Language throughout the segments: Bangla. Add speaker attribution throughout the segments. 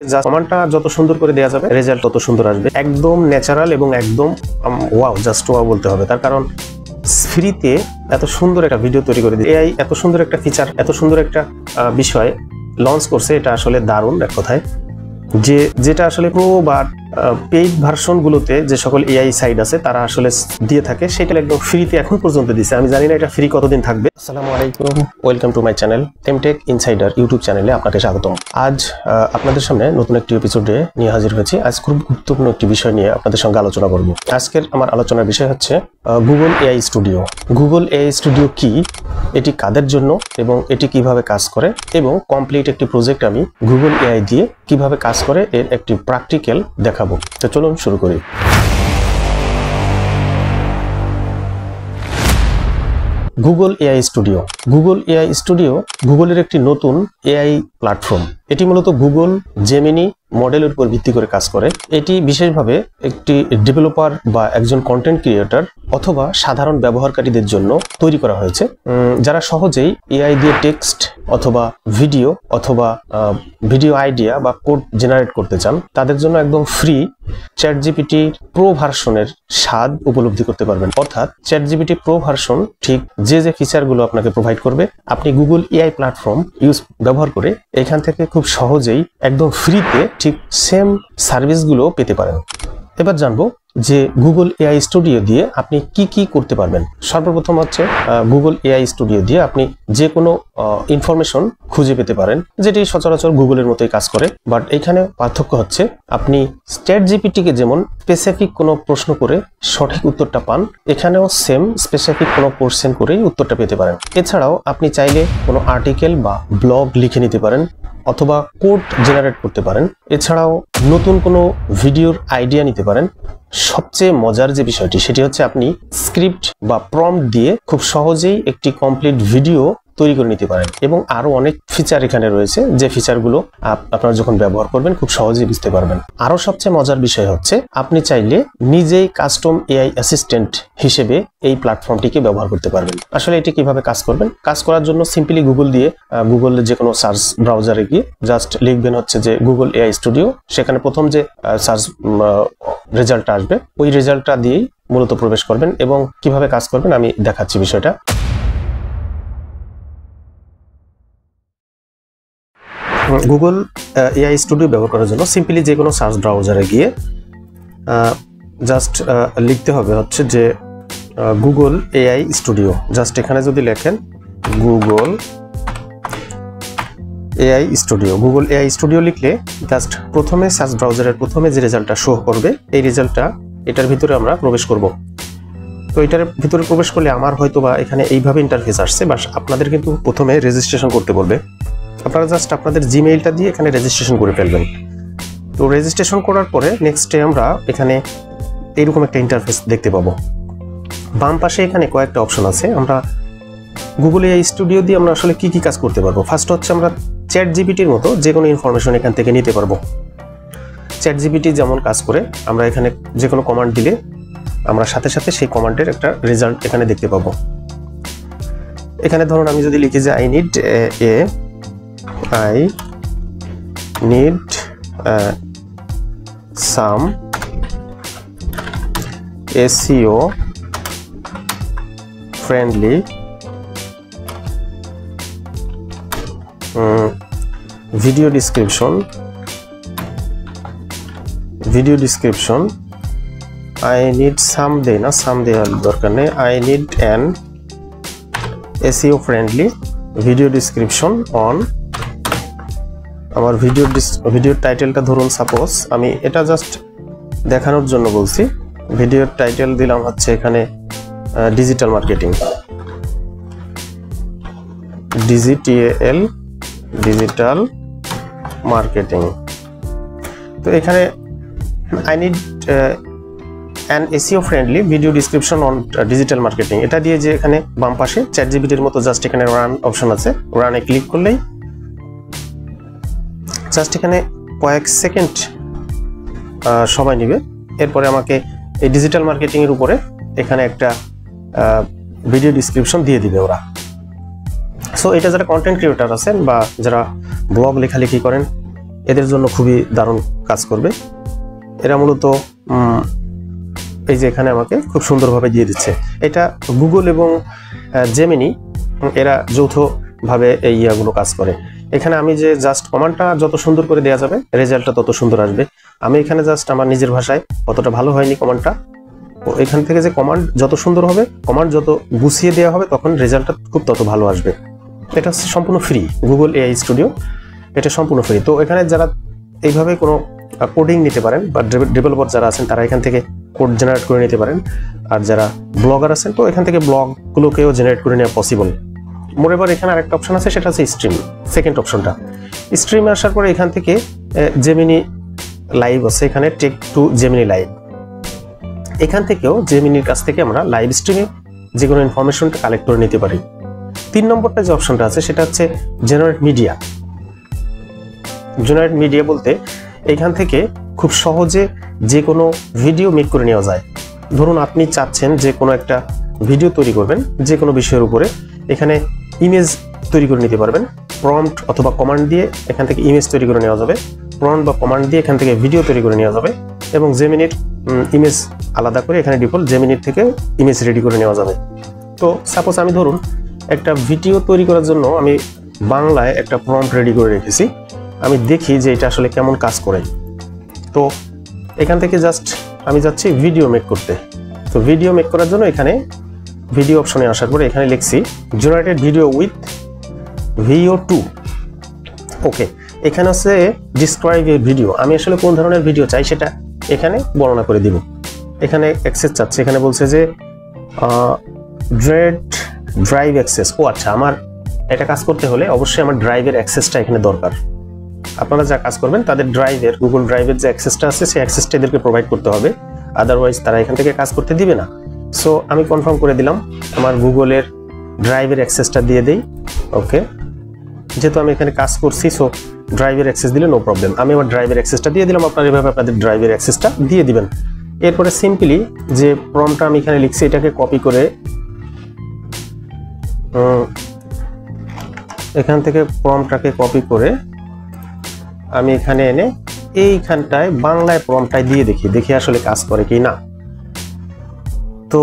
Speaker 1: জাস্ট কমান্ডটা যত সুন্দর করে দেওয়া যাবে রেজাল্ট তত সুন্দর আসবে, একদম ন্যাচারাল এবং একদম ওয়াও, জাস্ট ওয়াও বলতে হবে। তার কারণ ফ্রিতে এত সুন্দর একটা ভিডিও তৈরি করে দিয়ে এআই এত সুন্দর একটা ফিচার, এত সুন্দর একটা বিষয় লঞ্চ করছে, এটা আসলে দারুণ এক কথায়। যেটা আসলে প্রো বা পেইড ভার্সনগুলোতে যে সকল এআই সাইট আছে তারা আসলে দিয়ে থাকে, সেটা একদম ফ্রিতে এখন পর্যন্ত দিছে। আমি জানি না এটা ফ্রি কতদিন থাকবে। আসসালামু আলাইকুম, welcome to my channel MTech insider YouTube চ্যানেলে আপনাকে স্বাগতম। আজ আপনাদের সামনে নতুন একটি এপিসোডে নিয়ে হাজির হয়েছি। আজ খুব গুরুত্বপূর্ণ একটি বিষয় নিয়ে আপনাদের সঙ্গে আলোচনা করব। আজকের আমার আলোচনার বিষয় হচ্ছে Google AI studio. Google AI studio কি, এটি কাদের জন্য এবং এটি কিভাবে কাজ করে, এবং কমপ্লিট একটি প্রজেক্ট আমি গুগল এআই দিয়ে কিভাবে কাজ করে এর একটি প্র্যাকটিক্যাল দেখাবো। তো চলুন শুরু করি। Google AI studio. Google AI studio গুগলের একটি নতুন এআই প্ল্যাটফর্ম। এটি মূলত গুগল জেমিনি মডেলের উপর ভিত্তি করে কাজ করে। এটি বিশেষভাবে একটি ডেভেলপার বা একজন কন্টেন্ট ক্রিয়েটর অথবা সাধারণ ব্যবহারকারীদের জন্য তৈরি করা হয়েছে, যারা সহজেই এআই দিয়ে টেক্সট অথবা ভিডিও আইডিয়া বা কোড জেনারেট করতে চান, তাদের জন্য একদম ফ্রি চ্যাটজিপিটি প্রো ভার্সনের স্বাদ উপলব্ধি করতে পারবেন। অর্থাৎ চ্যাটজিপিটি প্রো ভার্সন ঠিক যে ফিচারগুলো আপনাকে প্রোভাইড করবে, আপনি গুগল এআই প্ল্যাটফর্ম ব্যবহার করে এখান থেকে খুব সহজেই একদম ফ্রিতে ঠিক সেম সার্ভিসগুলো পেতে পারেন। এবার জানবো যে গুগল এআই স্টুডিও দিয়ে আপনি কি কি করতে পারবেন। সর্বপ্রথম হচ্ছে গুগল এআই স্টুডিও দিয়ে আপনি যে কোনো ইনফরমেশন খুঁজে পেতে পারেন, যেটি সচরাচর গুগলের মতোই কাজ করে। বাট এখানে পার্থক্য হচ্ছে আপনি চ্যাটজিপিটিকে যেমন স্পেসিফিক কোনো প্রশ্ন করে সঠিক উত্তরটা পান, এখানেও সেম স্পেসিফিক কোনো কোশ্চেন করেই উত্তরটা পেতে পারেন। এছাড়াও আপনি চাইলে কোনো আর্টিকেল বা ব্লগ লিখে নিতে পারেন অথবা কোড জেনারেট করতে পারেন। এছাড়াও নতুন কোনো ভিডিওর আইডিয়া নিতে পারেন। সবচেয়ে মজার যে বিষয়টি সেটি হচ্ছে আপনি স্ক্রিপ্ট বা প্রম্পট দিয়ে খুব সহজেই একটি কমপ্লিট ভিডিও তৈরি করে নিতে পারেন। এবং আরো অনেক ফিচার এখানে রয়েছে, যে ফিচারগুলো আপনারা যখন ব্যবহার করবেন খুব সহজেই বুঝতে পারবেন। আরো সবচেয়ে মজার বিষয় হচ্ছে আপনি চাইলে নিজেই কাস্টম এআই অ্যাসিস্ট্যান্ট হিসেবে এই প্ল্যাটফর্মটিকে ব্যবহার করতে পারবেন। আসলে এটি কিভাবে কাজ করবেন? কাজ করার জন্য সিম্পলি গুগলের যে কোনো সার্চ ব্রাউজারে গিয়ে জাস্ট লিখবেন হচ্ছে যে গুগল এআই স্টুডিও। সেখানে প্রথম যে সার্চ রেজাল্টটা আসবে, ওই রেজাল্টটা দিয়েই মূলত প্রবেশ করবেন। এবং কিভাবে কাজ করবেন আমি দেখাচ্ছি বিষয়টা। গুগল এআই স্টুডিও ব্যবহার করার জন্য সিম্পলি যে কোনো সার্চ ব্রাউজারে গিয়ে জাস্ট লিখতে হবে হচ্ছে যে গুগল এআই স্টুডিও। জাস্ট এখানে যদি লেখেন Google AI studio, Google AI studio লিখলে জাস্ট প্রথমে সার্চ ব্রাউজারের প্রথমে যে রেজাল্টটা শো করবে, এই রেজাল্টটা এটার ভিতরে আমরা প্রবেশ করব। তো এটার ভিতরে প্রবেশ করলে আমার হয়তো বা এখানে এইভাবে ইন্টারফেস আসছে, বাস আপনাদের কিন্তু প্রথমে রেজিস্ট্রেশন করতে বলবে। আপনারা জাস্ট আপনাদের জিমেইলটা দিয়ে এখানে রেজিস্ট্রেশন করে ফেলবেন। তো রেজিস্ট্রেশন করার পরে নেক্সটে আমরা এখানে এইরকম একটা ইন্টারফেস দেখতে পাবো। বাম পাশে এখানে কয়েকটা অপশন আছে। আমরা গুগল এআই স্টুডিও দিয়ে আমরা আসলে কি কি কাজ করতে পারবো। ফার্স্ট হচ্ছে আমরা চ্যাটজিপিটির মতো যে কোনো ইনফরমেশন এখান থেকে নিতে পারবো। চ্যাটজিপিটি যেমন কাজ করে, আমরা এখানে যে কোনো কমান্ড দিলে আমরা সাথে সাথে সেই কমান্ডের একটা রেজাল্ট এখানে দেখতে পাবো। এখানে ধরুন আমি যদি লিখি যে I need some SEO friendly video description. I need someday দরকার নেই। I need an SEO friendly video description on আমার ভিডিওর টাইটেলটা ধরুন সাপোজ আমি এটা জাস্ট দেখানোর জন্য বলছি। ভিডিওর টাইটেল দিলাম হচ্ছে এখানে ডিজিটাল মার্কেটিং, ডিজিটাল মার্কেটিং। তো এখানে I need an SEO friendly video description on digital marketing, এটা দিয়ে যে এখানে বাম পাশে চ্যাটজিপিটির মতো জাস্ট এখানে রান অপশন আছে, রানে ক্লিক করলেই জাস্ট এখানে কয়েক সেকেন্ড সময় নেবে। এরপরে আমাকে এই ডিজিটাল মার্কেটিং এর উপরে এখানে একটা ভিডিও ডিসক্রিপশন দিয়ে দিবে ওরা। সো এটা যারা কন্টেন্ট ক্রিয়েটর আছেন বা যারা ব্লগ লেখালেখি করেন, এদের জন্য খুবই দারুণ কাজ করবে। এরা মূলত এই যে এখানে আমাকে খুব সুন্দরভাবে দিয়ে দিচ্ছে। এটা গুগল এবং জেমিনি এরা যৌথভাবে এই ইয়াগুলো কাজ করে। এখানে আমি যে জাস্ট কমান্ডটা যত সুন্দর করে দেওয়া যাবে রেজাল্টটা তত সুন্দর আসবে। আমি এখানে জাস্ট আমার নিজের ভাষায় অতটা ভালো হয়নি কমান্ডটা, এখান থেকে যে কমান্ড যত সুন্দর হবে, কমান্ড যত গুছিয়ে দেওয়া হবে তখন রেজাল্টটা খুব তত ভালো আসবে। এটা সম্পূর্ণ ফ্রি, গুগল এআই স্টুডিও এটা সম্পূর্ণ ফ্রি। তো এখানে যারা এইভাবে কোনো কোডিং নিতে পারেন বা ডেভেলপার যারা আছেন তারা এখান থেকে কোড জেনারেট করে নিতে পারেন। আর যারা ব্লগার আছেন তো এখান থেকে ব্লগগুলোকেও জেনারেট করে নেওয়া পসিবল। মোরেবার এখানে আরেকটা অপশন আছে, সেটা হচ্ছে স্ট্রিম। সেকেন্ড অপশনটা স্ট্রিমে আসার পরে এখান থেকে জেমিনি লাইভ আছে, এখানে টেক টু জেমিনি লাইভ। এখান থেকেও জেমিনির কাছ থেকে আমরা লাইভ স্ট্রিমে যে কোনো ইনফরমেশনটা কালেক্ট করে নিতে পারি। 3 নম্বরটা যে অপশনটা আছে সেটা হচ্ছে জেনারেট মিডিয়া। জেনারেট মিডিয়া বলতে এখান থেকে খুব সহজে যে কোনো ভিডিও মেক করে নেওয়া যায়। ধরুন আপনি চাচ্ছেন যে কোনো একটা ভিডিও তৈরি করবেন যে কোনো বিষয়ের উপরে, এখানে ইমেজ তৈরি করে নিতে পারবেন। প্রম্পট অথবা কমান্ড দিয়ে এখান থেকে ইমেজ তৈরি করে নেওয়া যাবে, প্রম্পট বা কমান্ড দিয়ে এখান থেকে ভিডিও তৈরি করে নেওয়া যাবে, এবং জেমিনির ইমেজ আলাদা করে এখানে ডিফল্ট জেমিনির থেকে ইমেজ রেডি করে নেওয়া যাবে। তো সাপোজ আমি ধরুন একটা ভিডিও তৈরি করার জন্য আমি বাংলায় একটা প্রম্পট রেডি করে রেখেছি, আমি দেখি যে এটা আসলে কেমন কাজ করে। তো এখান থেকে জাস্ট আমি যাচ্ছি ভিডিও মেক করতে। তো ভিডিও মেক করার জন্য এখানে ভিডিও অপশনে আসার পরে এখানে লিখছি জেনারেটেড ভিডিও উইথ VO2। ওকে, এখানে হচ্ছে ডিসক্রাইব এ ভিডিও। আমি আসলে কোন ধরনের ভিডিও চাই সেটা এখানে বর্ণনা করে দিব। এখানে অ্যাক্সেস চাচ্ছে, এখানে বলছে যে ড্রাইভ অ্যাক্সেস। ও আচ্ছা, আমার এটা কাজ করতে হলে অবশ্যই আমার ড্রাইভের অ্যাক্সেসটা এখানে দরকার। আপনারা যা কাজ করবেন তাদের ড্রাইভের, গুগল ড্রাইভের যে অ্যাক্সেসটা আছে সেই অ্যাক্সেসটা এদেরকে প্রোভাইড করতে হবে, আদারওয়াইজ তারা এখান থেকে কাজ করতে দিবে না। সো আমি কনফার্ম করে দিলাম আমার গুগলের ড্রাইভের অ্যাক্সেসটা দিয়ে দেই। ওকে, যেহেতু আমি এখানে কাজ করছি সো ড্রাইভের অ্যাক্সেস দিলে নো প্রবলেম। আমি আমার ড্রাইভের অ্যাক্সেসটা দিয়ে দিলাম, আপনারা এভাবে আপনাদের ড্রাইভের অ্যাক্সেসটা দিয়ে দিবেন। এরপরে সিম্পলি যে প্রম্পটটা আমি এখানে লিখছি এটাকে কপি করে এখান থেকে প্রম্পটটাকে কপি করে আমি এখানে এনে এইখানটায় বাংলায় প্রম্পটটাই দিয়ে দেখি আসলে কাজ করে কি না। তো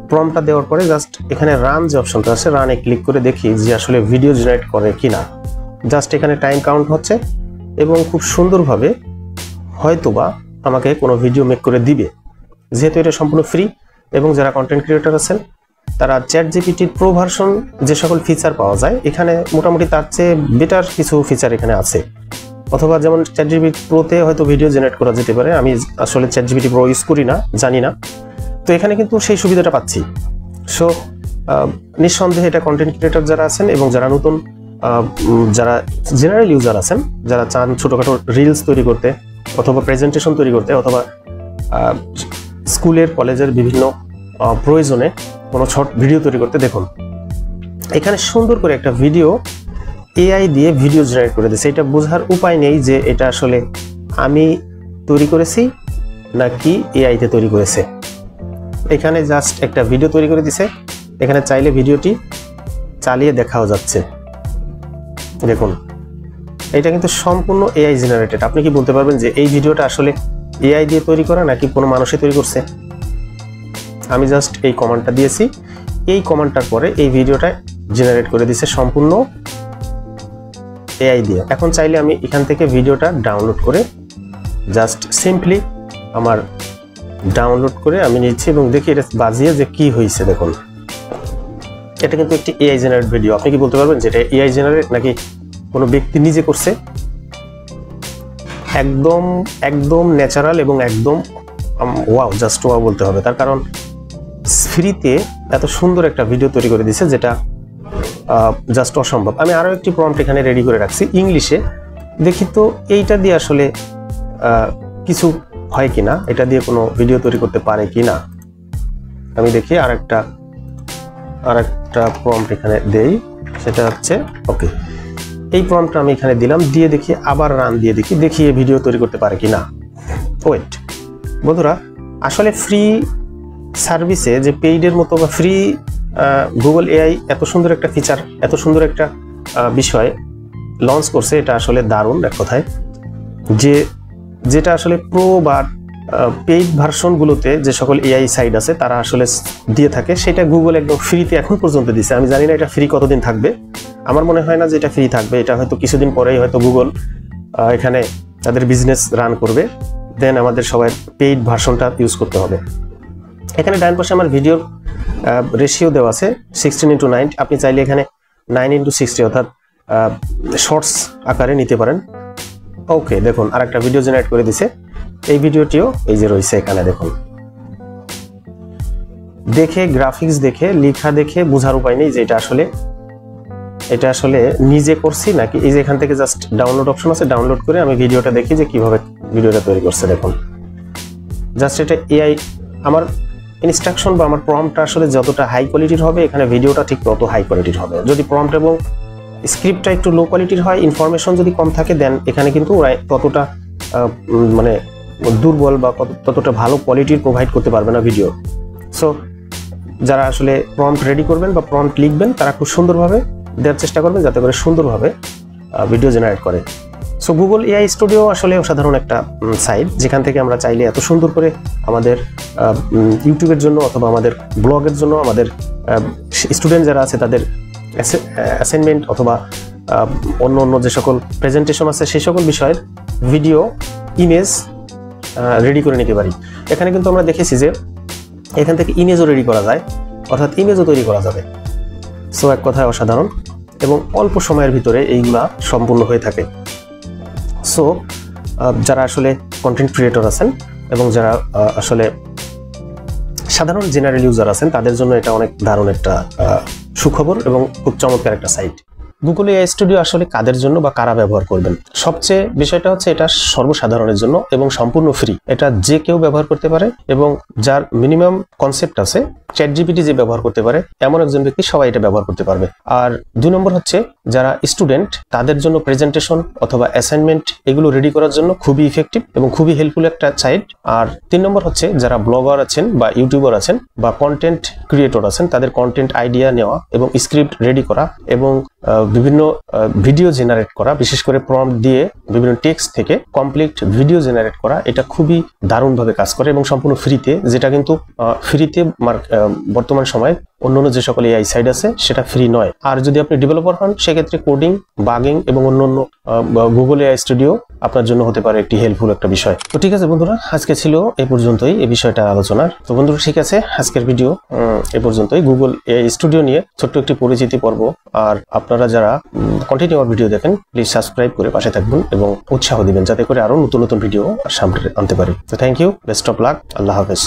Speaker 1: প্রম্পটটা দেওয়ার পরে জাস্ট এখানে রান যে অপশনটা আছে রানে ক্লিক করে দেখি যে আসলে ভিডিও জেনারেট করে কিনা। জাস্ট এখানে টাইম কাউন্ট হচ্ছে এবং খুব সুন্দরভাবে হয়তোবা আমাকে কোনো ভিডিও মেক করে দিবে, যেহেতু এটা সম্পূর্ণ ফ্রি। এবং যারা কন্টেন্ট ক্রিয়েটর আছেন তারা চ্যাট জিপিটির প্রো ভার্সন যে সকল ফিচার পাওয়া যায় এখানে মোটামুটি তার চেয়ে বেটার কিছু ফিচার এখানে আছে। অথবা যেমন চ্যাট জিপিটি প্রোতে হয়তো ভিডিও জেনারেট করা যেতে পারে, আমি আসলে চ্যাট জিপিটি প্রো ইউজ করি না, জানি না। তো এখানে কিন্তু সেই সুবিধাটা পাচ্ছি। সো নিঃসন্দেহে এটা কন্টেন্ট ক্রিয়েটর যারা আছেন এবং যারা নতুন যারা জেনারেল ইউজার আছেন, যারা চান ছোটোখাটো রিলস তৈরি করতে অথবা প্রেজেন্টেশন তৈরি করতে অথবা স্কুলের কলেজের বিভিন্ন প্রয়োজনে কোনো শর্ট ভিডিও তৈরি করতে, দেখুন এখানে সুন্দর করে একটা ভিডিও এআই দিয়ে ভিডিও জেনারেট করে দিয়েছে। এটা বোঝার উপায় নেই যে এটা আসলে আমি তৈরি করেছি নাকি এআইতে তৈরি করেছে। এখানে জাস্ট একটা ভিডিও তৈরি করে দিছে, এখানে চাইলে ভিডিওটি চালিয়ে দেখাও যাচ্ছে। দেখুন এটা কিন্তু সম্পূর্ণ এআই জেনারেটেড। আপনি কি বলতে পারবেন যে এই ভিডিওটা আসলে এআই দিয়ে তৈরি করা নাকি কোনো মানুষই তৈরি করছে? আমি জাস্ট এই কমান্ডটা দিয়েছি, এই কমান্ডটার পরে এই ভিডিওটা জেনারেট করে দিছে সম্পূর্ণ এআই দিয়ে। এখন চাইলে আমি এখান থেকে ভিডিওটা ডাউনলোড করে জাস্ট সিম্পলি আমার ডাউনলোড করে আমি নিচ্ছি এবং দেখি এটা বাজিয়ে যে কি হয়েছে। দেখুন এটা কিন্তু একটি এআই জেনারেট ভিডিও। আপনি কি বলতে পারবেন যে এটা এআই জেনারেট নাকি কোনো ব্যক্তি নিজে করছে? একদম একদম ন্যাচারাল এবং একদম ওয়াও, জাস্ট ওয়াও বলতে হবে। তার কারণ ফ্রিতে এত সুন্দর একটা ভিডিও তৈরি করে দিয়েছে যেটা জাস্ট অসম্ভব। আমি আরও একটি প্রম্পট এখানে রেডি করে রাখছি ইংলিশে, দেখি তো এইটা দিয়ে আসলে কিছু হয় কিনা, এটা দিয়ে কোনো ভিডিও তৈরি করতে পারে কিনা। আমি দেখি আরেকটা প্রম্পট এখানে দেই, সেটা হচ্ছে ওকে। এই প্রম্পটটা আমি এখানে দিলাম, দিয়ে দেখি আবার রান দিয়ে দেখি এই ভিডিও তৈরি করতে পারে কিনা। ওয়েট বন্ধুরা, আসলে ফ্রি সার্ভিসে যে পেইডের মতো বা ফ্রি গুগল এআই এত সুন্দর একটা ফিচার, এত সুন্দর একটা বিষয় লঞ্চ করছে, এটা আসলে দারুণ এক কথায়। যেটা আসলে প্রো বা পেইড ভার্সনগুলোতে যে সকল এআই সাইট আছে তারা আসলে দিয়ে থাকে, সেটা গুগল একদম ফ্রিতে এখন পর্যন্ত দিছে। আমি জানি না এটা ফ্রি কতদিন থাকবে, আমার মনে হয় না যে এটা ফ্রি থাকবে। এটা হয়তো কিছুদিন পরেই হয়তো গুগল এখানে তাদের বিজনেস রান করবে, দেন আমাদের সবাই পেইড ভার্সনটা ইউজ করতে হবে। এখানে ডান পাশে আমার ভিডিওর রেশিও দেওয়া আছে 16:9। আপনি চাইলে এখানে 9:60 অর্থাৎ শর্টস আকারে নিতে পারেন। ওকে, দেখুন আরেকটা ভিডিও জেনারেট করে দিছে। এই ভিডিওটিও এই যে রয়েছে এখানে, দেখুন দেখে গ্রাফিক্স দেখে লেখা দেখে বোঝার উপায় নেই যে এটা আসলে নিজে করছি নাকি। এই যে এখান থেকে জাস্ট ডাউনলোড অপশন আছে, ডাউনলোড করে আমি ভিডিওটা দেখি যে কিভাবে ভিডিওটা তৈরি করছে। দেখুন জাস্ট এটা এআই, আমার ইনস্ট্রাকশন বা আমার প্রম্পটটা আসলে যতটা হাই কোয়ালিটির হবে এখানে ভিডিওটা ঠিক তত হাই কোয়ালিটির হবে। যদি প্রম্পট এবং স্ক্রিপ্টটা একটু লো কোয়ালিটির হয়, ইনফরমেশন যদি কম থাকে, দেন এখানে কিন্তু ওরা ততটা মানে দুর্বল বা ততটা ভালো কোয়ালিটির প্রোভাইড করতে পারবে না ভিডিও। সো যারা আসলে প্রম্পট রেডি করবেন বা প্রম্পট লিখবেন তারা খুব সুন্দরভাবে দেওয়ার চেষ্টা করবেন যাতে করে সুন্দরভাবে ভিডিও জেনারেট করে। সো গুগল এআই স্টুডিও আসলে অসাধারণ একটা সাইট, যেখান থেকে আমরা চাইলে এত সুন্দর করে আমাদের ইউটিউবের জন্য অথবা আমাদের ব্লগের জন্য, আমাদের স্টুডেন্ট যারা আছে তাদের অ্যাসাইনমেন্ট অথবা অন্য যে সকল প্রেজেন্টেশন আছে সেই সকল বিষয়ের ভিডিও, ইমেজ রেডি করে নিতে পারি। এখানে কিন্তু আমরা দেখেছি যে এখান থেকে ইমেজও রেডি করা যায়, অর্থাৎ ইমেজও তৈরি করা যাবে। সো এক কথায় অসাধারণ এবং অল্প সময়ের ভিতরে এইগুলা সম্পূর্ণ হয়ে থাকে। সো যারা আসলে কন্টেন্ট ক্রিয়েটর আছেন এবং যারা আসলে সাধারণ জেনারেল ইউজার আছেন তাদের জন্য এটা অনেক দারুণ একটা সুখবর এবং খুব চমৎকার একটা সাইট। গুগল এআই স্টুডিও আসলে কাদের জন্য বা কারা ব্যবহার করবেন? সবচেয়ে বিষয়টা হচ্ছে এটা সর্বসাধারণের জন্য এবং সম্পূর্ণ ফ্রি। এটা যে কেউ ব্যবহার করতে পারে এবং যার মিনিমাম কনসেপ্ট আছে, চ্যাটজিপিটি যে ব্যবহার করতে পারে এমন একজন ব্যক্তি সবাই এটা ব্যবহার করতে পারবে। আর 2 নম্বর হচ্ছে যারা স্টুডেন্ট তাদের জন্য প্রেজেন্টেশন অথবা অ্যাসাইনমেন্ট এগুলো রেডি করার জন্য খুবই ইফেক্টিভ এবং খুবই হেল্পফুল একটা সাইট। আর 3 নম্বর হচ্ছে যারা ব্লগার আছেন বা ইউটিউবার আছেন বা কন্টেন্ট ক্রিয়েটর আছেন তাদের কন্টেন্ট আইডিয়া নেওয়া এবং স্ক্রিপ্ট রেডি করা এবং বিভিন্ন ভিডিও জেনারেট করা, বিশেষ করে প্রম্পট দিয়ে বিভিন্ন টেক্সট থেকে কমপ্লিট ভিডিও জেনারেট করা, এটা খুবই দারুণভাবে কাজ করে এবং সম্পূর্ণ ফ্রিতে, যেটা কিন্তু ফ্রিতে বর্তমান সময়ে অন্যান্য যে সকল এআই সাইট আছে সেটা ফ্রি নয়। আর যদি আপনি ডেভেলপার হন সেক্ষেত্রে কোডিং, বাগিং এবং অন্যান্য গুগল এআই স্টুডিও আপনার জন্য হতে পারে একটি হেল্পফুল একটা বিষয়। তো ঠিক আছে বন্ধুরা, আজকে ছিল এই পর্যন্তই এই বিষয়টা আলোচনার। তো বন্ধুরা ঠিক আছে, আজকের ভিডিও এই পর্যন্তই। গুগল এআই স্টুডিও নিয়ে ছোট্ট একটি পরিচিতি পর্ব। আর আপনারা যারা কন্টিনিউ আমার ভিডিও দেখেন প্লিজ সাবস্ক্রাইব করে পাশে থাকবেন এবং উৎসাহ দিবেন যাতে করে আরো নতুন নতুন ভিডিও সামনে আনতে পারি। তো thank you, best of luck, আল্লাহ হাফেজ।